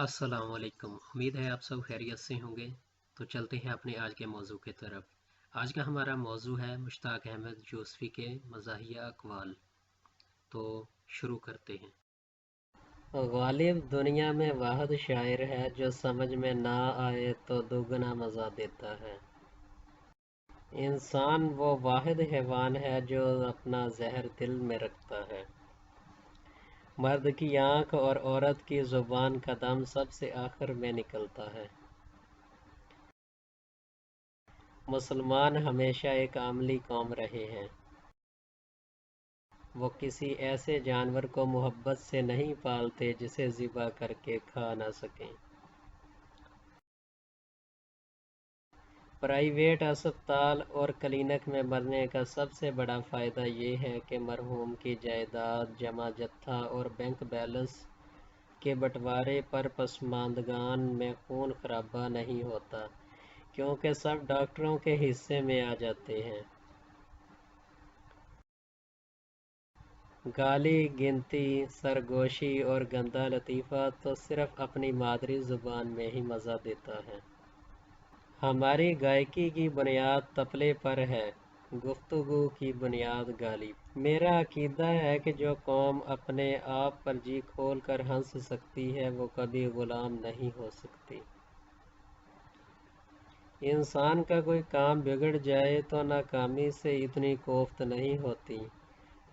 अस्सलाम वालेकुम। उम्मीद है आप सब खैरियत से होंगे। तो चलते हैं अपने आज के मौजू की तरफ। आज का हमारा मौजू है मुश्ताक अहमद यूसुफ़ी के मज़ाहिया अक़वाल। तो शुरू करते हैं। गालिब दुनिया में वाहिद शायर है जो समझ में ना आए तो दुगना मज़ा देता है। इंसान वो वाहिद हैवान है जो अपना जहर दिल में रखता है। मर्द की आँख और औरत की ज़ुबान का दम सबसे आखिर में निकलता है। मुसलमान हमेशा एक अमली कौम रहे हैं। वो किसी ऐसे जानवर को मोहब्बत से नहीं पालते जिसे ज़िबा करके खा ना सकें। प्राइवेट अस्पताल और क्लिनिक में मरने का सबसे बड़ा फ़ायदा ये है कि मरहूम की जायदाद, जमा जत्था और बैंक बैलेंस के बंटवारे पर पसमानदगान में खून खराबा नहीं होता, क्योंकि सब डॉक्टरों के हिस्से में आ जाते हैं। गाली, गिनती, सरगोशी और गंदा लतीफ़ा तो सिर्फ़ अपनी मादरी ज़ुबान में ही मज़ा देता है। हमारी गायकी की बुनियाद तबले पर है, गुफ्तगू की बुनियाद गाली। मेरा अकीदा है कि जो कौम अपने आप पर जी खोल कर हंस सकती है वो कभी ग़ुलाम नहीं हो सकती। इंसान का कोई काम बिगड़ जाए तो नाकामी से इतनी कोफ्त नहीं होती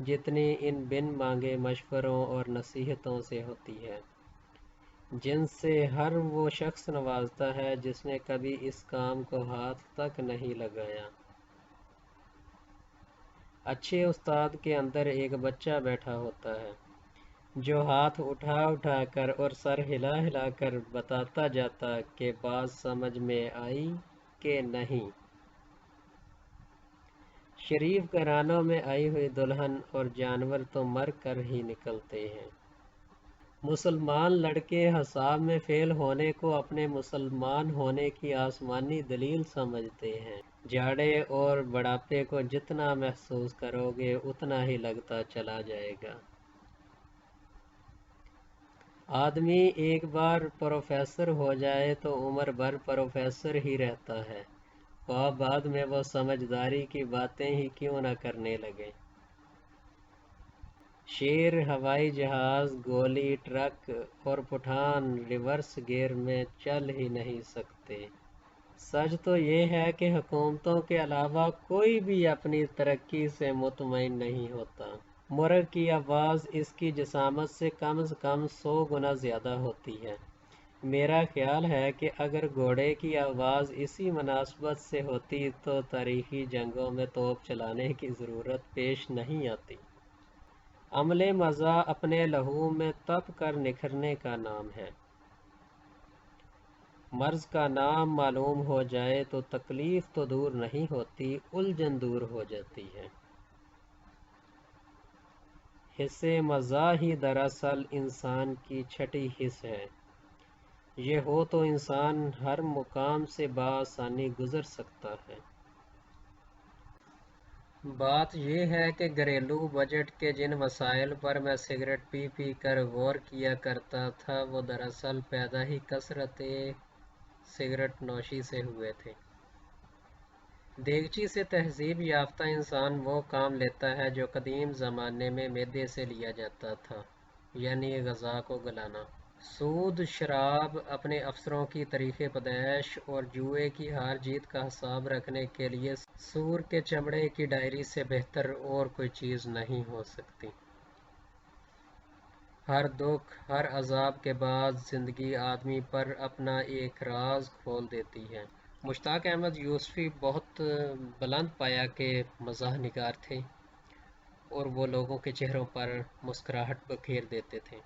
जितनी इन बिन मांगे मशवरों और नसीहतों से होती है, जिनसे हर वो शख्स नवाजता है जिसने कभी इस काम को हाथ तक नहीं लगाया। अच्छे उस्ताद के अंदर एक बच्चा बैठा होता है जो हाथ उठा उठा कर और सर हिला हिला कर बताता जाता कि बात समझ में आई कि नहीं। शरीफ घरानों में आई हुई दुल्हन और जानवर तो मर कर ही निकलते हैं। मुसलमान लड़के हिसाब में फेल होने को अपने मुसलमान होने की आसमानी दलील समझते हैं। जाड़े और बुढ़ापे को जितना महसूस करोगे उतना ही लगता चला जाएगा। आदमी एक बार प्रोफेसर हो जाए तो उम्र भर प्रोफेसर ही रहता है, ख्वाह बाद में वो समझदारी की बातें ही क्यों न करने लगे। शेर हवाई जहाज, गोली, ट्रक और पठान रिवर्स गियर में चल ही नहीं सकते। सच तो ये है कि हुकूमतों के अलावा कोई भी अपनी तरक्की से मुतमईन नहीं होता। मुर्ग की आवाज़ इसकी जिसामत से कम 100 गुना ज़्यादा होती है। मेरा ख्याल है कि अगर घोड़े की आवाज़ इसी मुनासबत से होती तो तारीखी जंगों में तोप चलाने की ज़रूरत पेश नहीं आती। अमले मज़ा अपने लहू में तप कर निखरने का नाम है। मर्ज़ का नाम मालूम हो जाए तो तकलीफ़ तो दूर नहीं होती, उलझन दूर हो जाती है। हिस्से मज़ा ही दरअसल इंसान की छठी हिस्स है। ये हो तो इंसान हर मुकाम से बआसानी गुज़र सकता है। बात यह है कि घरेलू बजट के जिन वसाइल पर मैं सिगरेट पी पी कर गौर किया करता था वो दरअसल पैदा ही कसरत सिगरेट नोशी से हुए थे। देगची से तहज़ीब याफ्ता इंसान वो काम लेता है जो कदीम ज़माने में मैदे से लिया जाता था, यानी ग़ज़ा को गलाना। सूद, शराब, अपने अफसरों की तरीक़े पैदाइश और जुए की हार जीत का हिसाब रखने के लिए सूर के चमड़े की डायरी से बेहतर और कोई चीज़ नहीं हो सकती। हर दुख, हर अज़ाब के बाद ज़िंदगी आदमी पर अपना एक राज खोल देती है। मुश्ताक अहमद यूसुफ़ी बहुत बुलंद पाया के मज़ाह निगार थे और वो लोगों के चेहरों पर मुस्कुराहट बखेर देते थे।